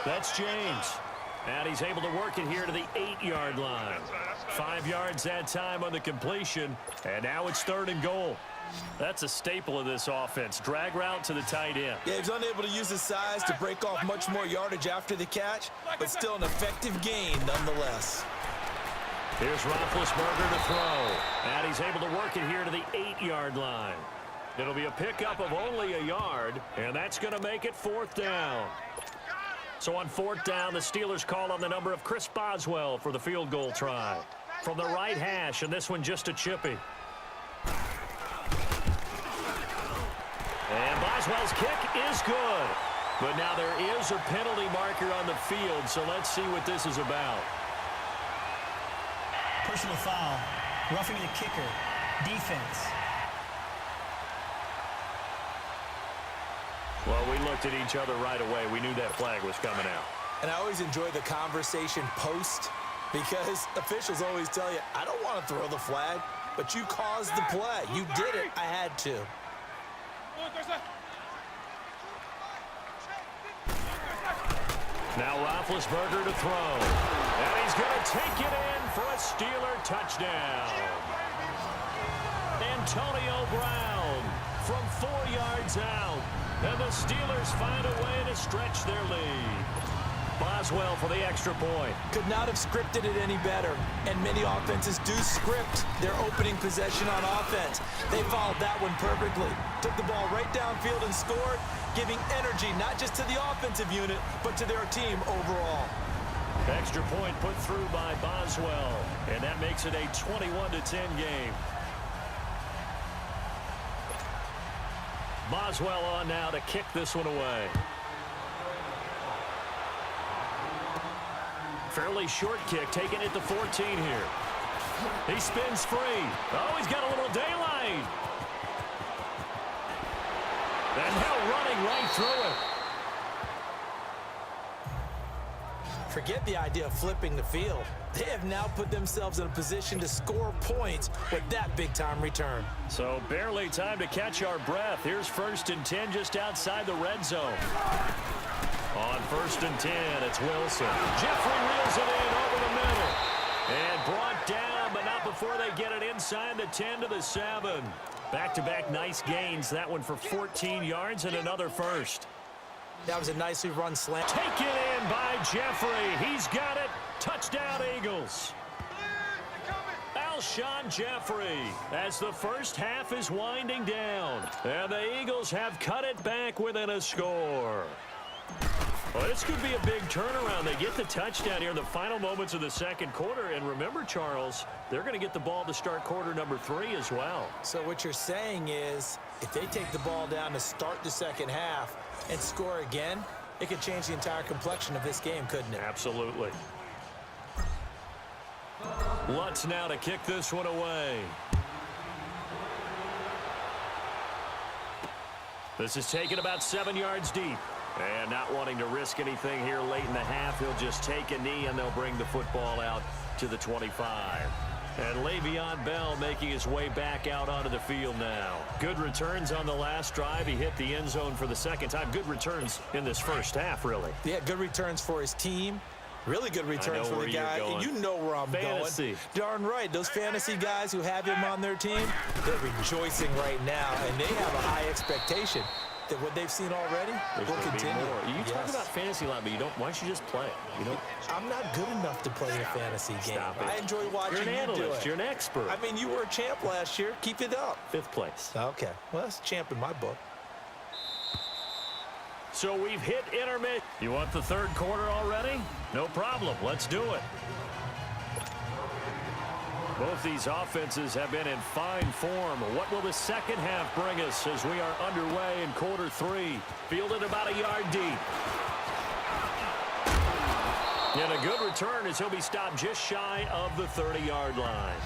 That's James. And he's able to work it here to the 8-yard line. 5 yards that time on the completion. And now it's 3rd and goal. That's a staple of this offense. Drag route to the tight end. Yeah, he's unable to use his size to break off much more yardage after the catch, but still an effective gain nonetheless. Here's Roethlisberger to throw. And he's able to work it here to the 8-yard line. It'll be a pickup of only a yard, and that's going to make it 4th down. So on 4th down, the Steelers call on the number of Chris Boswell for the field goal try. From the right hash, and this one just a chippy. And Boswell's kick is good. But now there is a penalty marker on the field, so let's see what this is about. Personal foul, roughing the kicker, defense. Well, we looked at each other right away. We knew that flag was coming out. And I always enjoy the conversation post because officials always tell you, I don't want to throw the flag, but you caused the play. You did it. I had to. Now Roethlisberger to throw. And he's going to take it in for a Steeler touchdown. Antonio Brown from 4 yards out. And the Steelers find a way to stretch their lead. Boswell for the extra point. Could not have scripted it any better. And many offenses do script their opening possession on offense. They followed that one perfectly. Took the ball right downfield and scored, giving energy not just to the offensive unit, but to their team overall. Extra point put through by Boswell. And that makes it a 21-10 game. Boswell on now to kick this one away. Fairly short kick, taking it to 14 here. He spins free. Oh, he's got a little daylight. And now running right through it. Forget the idea of flipping the field. They have now put themselves in a position to score points with that big-time return. So barely time to catch our breath. Here's 1st and 10 just outside the red zone. On 1st and 10, it's Wilson. Jeffrey reels it in over the middle. And brought down, but not before they get it inside the 10 to the 7. Back-to-back nice gains. That one for 14 yards and another first. That was a nicely run slant. Taken in by Jeffrey. He's got it. Touchdown, Eagles. Alshon Jeffrey as the first half is winding down. And the Eagles have cut it back within a score. Well, this could be a big turnaround. They get the touchdown here in the final moments of the second quarter. And remember, Charles, they're going to get the ball to start quarter number 3 as well. So what you're saying is if they take the ball down to start the second half and score again, it could change the entire complexion of this game, couldn't it? Absolutely. Lutz now to kick this one away. This is taken about 7 yards deep. And not wanting to risk anything here late in the half, he'll just take a knee and they'll bring the football out to the 25. And Le'Veon Bell making his way back out onto the field now. Good returns on the last drive. He hit the end zone for the second time. Good returns in this first half, really. Yeah, good returns for his team. Really good returns for the guy. And you know where I'm going. Darn right. Those fantasy guys who have him on their team, they're rejoicing right now. And they have a high expectation that what they've seen already will continue. You talk about fantasy a lot, but you don't. Why don't you just play it? You know, I'm not good enough to play a fantasy game. I enjoy watching you do it. You're an analyst. You're an expert. I mean, you were a champ last year. Keep it up. 5th place. Okay. Well, that's a champ in my book. So we've hit intermission. You want the third quarter already? No problem. Let's do it. Both these offenses have been in fine form. What will the second half bring us as we are underway in quarter 3? Fielded about a yard deep. And a good return as he'll be stopped just shy of the 30-yard line.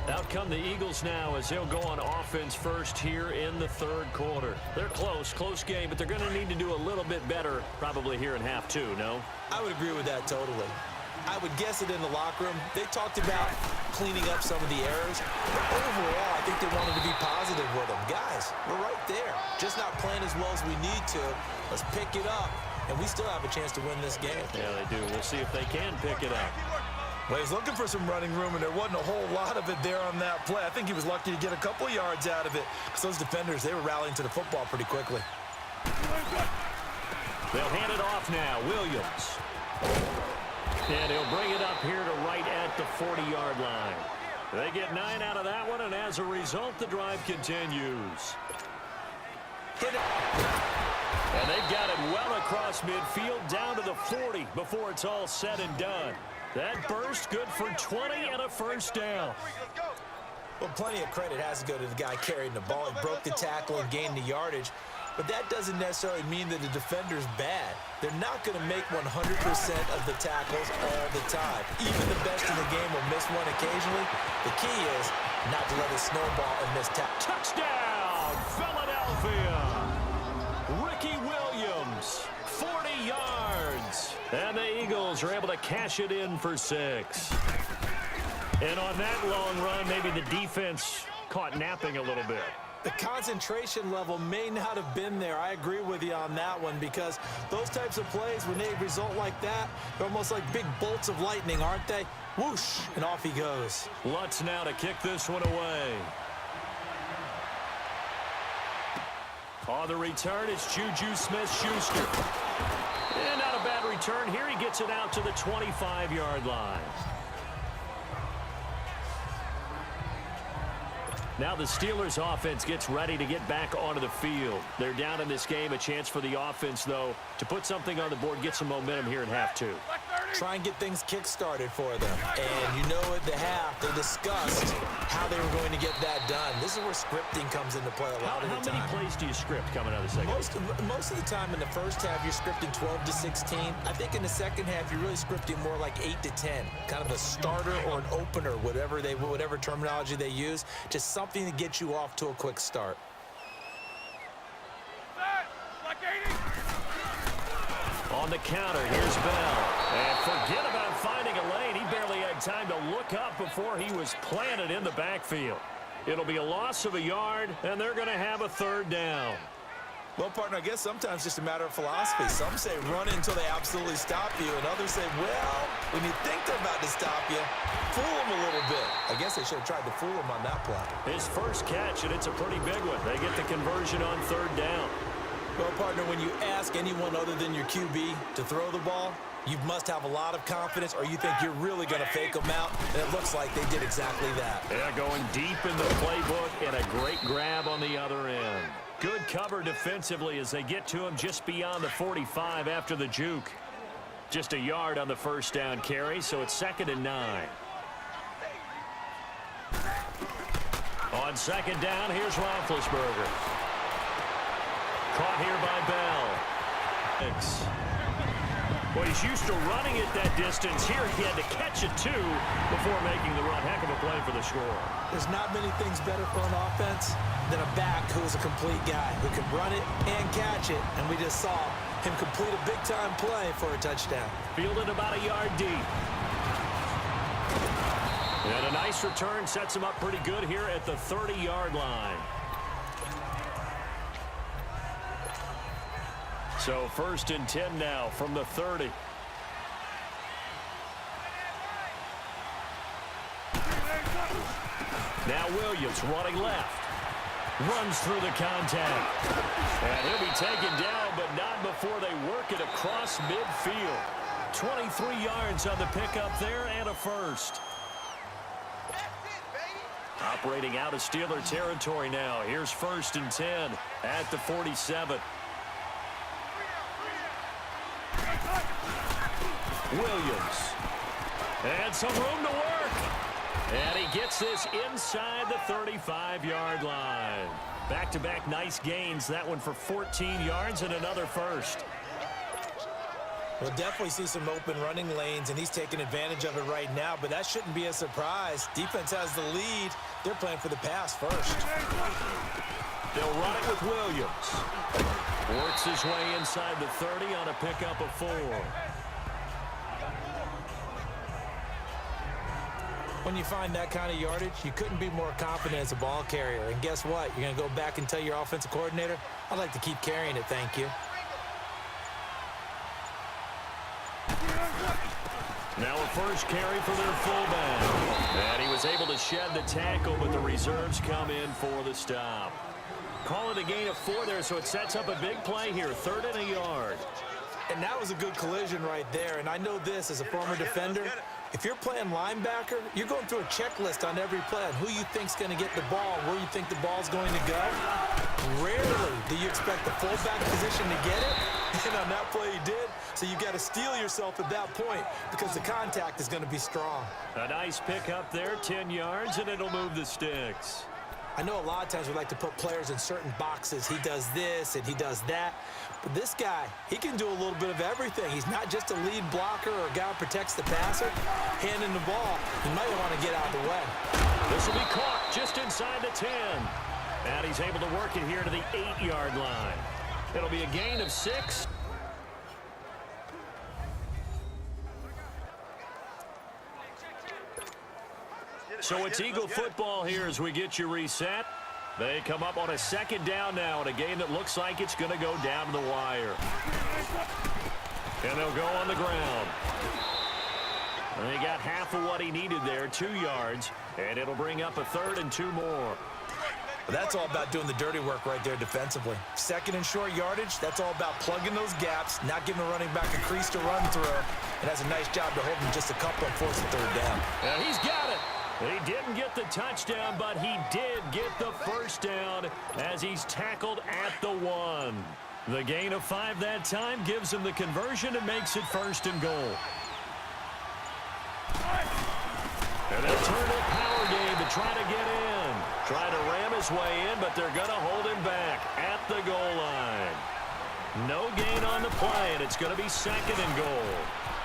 Out come the Eagles now as they'll go on offense first here in the third quarter. They're close game, but they're going to need to do a little bit better probably here in half 2, no? I would agree with that totally. I would guess it in the locker room. They talked about cleaning up some of the errors. But overall, I think they wanted to be positive with them. Guys, we're right there. Just not playing as well as we need to. Let's pick it up, and we still have a chance to win this game. Yeah, they do. We'll see if they can pick it up. Well, he's looking for some running room, and there wasn't a whole lot of it there on that play. I think he was lucky to get a couple yards out of it, because those defenders, they were rallying to the football pretty quickly. They'll hand it off now. Williams. And he'll bring it up here to right at the 40-yard line. They get 9 out of that one, and as a result, the drive continues. Hit it. And they've got it well across midfield down to the 40 before it's all said and done. That burst good for 20 and a first down. Well, plenty of credit has to go to the guy carrying the ball. He broke the tackle and gained the yardage. But that doesn't necessarily mean that the defender's bad. They're not going to make 100% of the tackles all the time. Even the best in the game will miss one occasionally. The key is not to let it snowball and miss tackles. Touchdown, Philadelphia. Ricky Williams, 40 yards. And the Eagles are able to cash it in for 6. And on that long run, maybe the defense caught napping a little bit. The concentration level may not have been there. I agree with you on that one, because those types of plays, when they result like that, they're almost like big bolts of lightning, aren't they? Whoosh, and off he goes. Lutz now to kick this one away. On the return, it's Juju Smith-Schuster. And not a bad return here. He gets it out to the 25-yard line. Now the Steelers offense gets ready to get back onto the field. They're down in this game. A chance for the offense, though, to put something on the board, get some momentum here in half 2. Try and get things kick-started for them. And you know at the half, they discussed how they were going to get that done. This is where scripting comes into play a lot of the time. How many plays do you script coming out of the second? Most of the time in the first half, you're scripting 12 to 16. I think in the second half, you're really scripting more like 8 to 10. Kind of a starter or an opener, whatever terminology they use. Just something to get you off to a quick start. On the counter, here's Bell. And forget about finding a lane. He barely had time to look up before he was planted in the backfield. It'll be a loss of a yard, and they're going to have a 3rd down. Well, partner, I guess sometimes it's just a matter of philosophy. Some say run until they absolutely stop you, and others say, well, when you think they're about to stop you, fool them a little bit. I guess they should have tried to fool him on that play. His first catch, and it's a pretty big one. They get the conversion on 3rd down. Well, partner, when you ask anyone other than your QB to throw the ball, you must have a lot of confidence, or you think you're really going to fake them out, and it looks like they did exactly that. Yeah, going deep in the playbook, and a great grab on the other end. Good cover defensively as they get to him just beyond the 45 after the juke. Just a yard on the first down carry, so it's 2nd and 9. On 2nd down, here's Roethlisberger. Caught here by Bell. Well, he's used to running it that distance. Here he had to catch it, too, before making the run. Heck of a play for the score. There's not many things better for an offense than a back who is a complete guy who can run it and catch it. And we just saw him complete a big-time play for a touchdown. Fielded about a yard deep. And a nice return sets him up pretty good here at the 30-yard line. So 1st and 10 now from the 30. Now Williams running left. Runs through the contact. And he'll be taken down, but not before they work it across midfield. 23 yards on the pickup there and a first. Operating out of Steeler territory now. Here's 1st and 10 at the 47. Williams. And some room to work. And he gets this inside the 35-yard line. Back-to-back nice gains. That one for 14 yards and another first. We'll definitely see some open running lanes, and he's taking advantage of it right now, but that shouldn't be a surprise. Defense has the lead. They're playing for the pass first. They'll run it with Williams. Works his way inside the 30 on a pickup of 4. When you find that kind of yardage, you couldn't be more confident as a ball carrier. And guess what? You're going to go back and tell your offensive coordinator, I'd like to keep carrying it, thank you. Now a first carry for their fullback. And he was able to shed the tackle, but the reserves come in for the stop. Call it a gain of 4 there, so it sets up a big play here, 3rd and a yard. And that was a good collision right there. And I know this as a former defender. If you're playing linebacker, you're going through a checklist on every play on who you think's going to get the ball, where you think the ball's going to go. Rarely do you expect the fullback position to get it. And on that play he did. So you got to steel yourself at that point because the contact is going to be strong. A nice pick up there, 10 yards, and it'll move the sticks. I know a lot of times we like to put players in certain boxes. He does this and he does that. But this guy, he can do a little bit of everything. He's not just a lead blocker or a guy who protects the passer. Handing the ball, he might want to get out of the way. This will be caught just inside the 10. And he's able to work it here to the 8-yard line. It'll be a gain of 6. So it's Eagle football here as we get you reset. They come up on a 2nd down now in a game that looks like it's going to go down to the wire. And they'll go on the ground. And he got half of what he needed there, 2 yards. And it'll bring up a 3rd and 2 more. That's all about doing the dirty work right there defensively. 2nd and short yardage, that's all about plugging those gaps, not giving the running back a crease to run through. And has a nice job to hold him just a couple on 4th and 3rd down. And he's got it. He didn't get the touchdown, but he did get the first down as he's tackled at the 1. The gain of 5 that time gives him the conversion and makes it 1st and goal. And they'll turn a power game to try to get in. Try to ram his way in, but they're going to hold him back at the goal line. No gain on the play, and it's going to be 2nd and goal.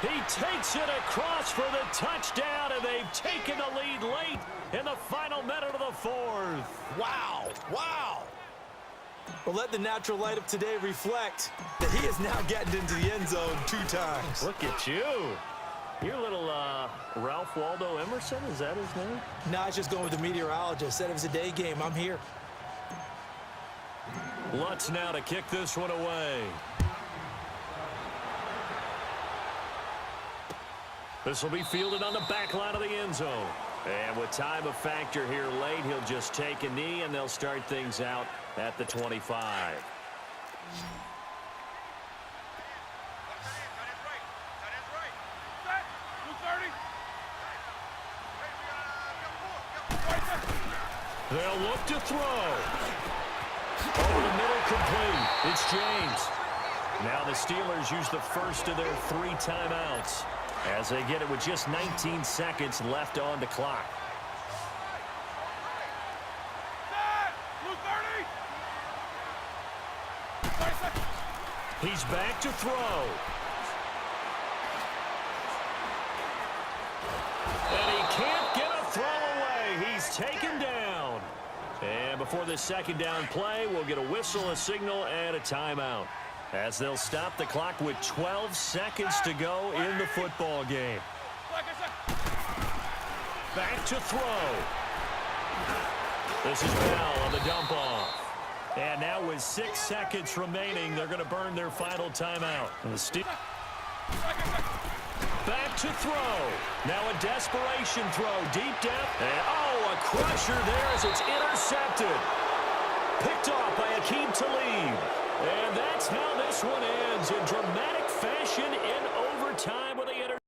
He takes it across for the touchdown, and they've taken the lead late in the final minute of the 4th. Wow, wow. Well, let the natural light of today reflect that he has now gotten into the end zone 2 times. Look at you. You're a little Ralph Waldo Emerson, is that his name? No, I was just going with the meteorologist. Said it was a day game. I'm here. Lutz now to kick this one away. This will be fielded on the back line of the end zone. And with time a factor here late, he'll just take a knee, and they'll start things out at the 25. They'll look to throw. Over the middle, complete. It's James. Now the Steelers use the first of their 3 timeouts as they get it with just 19 seconds left on the clock. He's back to throw. And he can't get a throw away. He's taken down. And before this 2nd down play, we'll get a whistle, a signal, and a timeout, as they'll stop the clock with 12 seconds to go in the football game. Back to throw. This is Bell on the dump off. And now with 6 seconds remaining, they're going to burn their final timeout. And the back to throw. Now a desperation throw, deep depth. And oh, a crusher there as it's intercepted. Picked off by Akeem Talib. And that's how this one ends in dramatic fashion in overtime with the interception.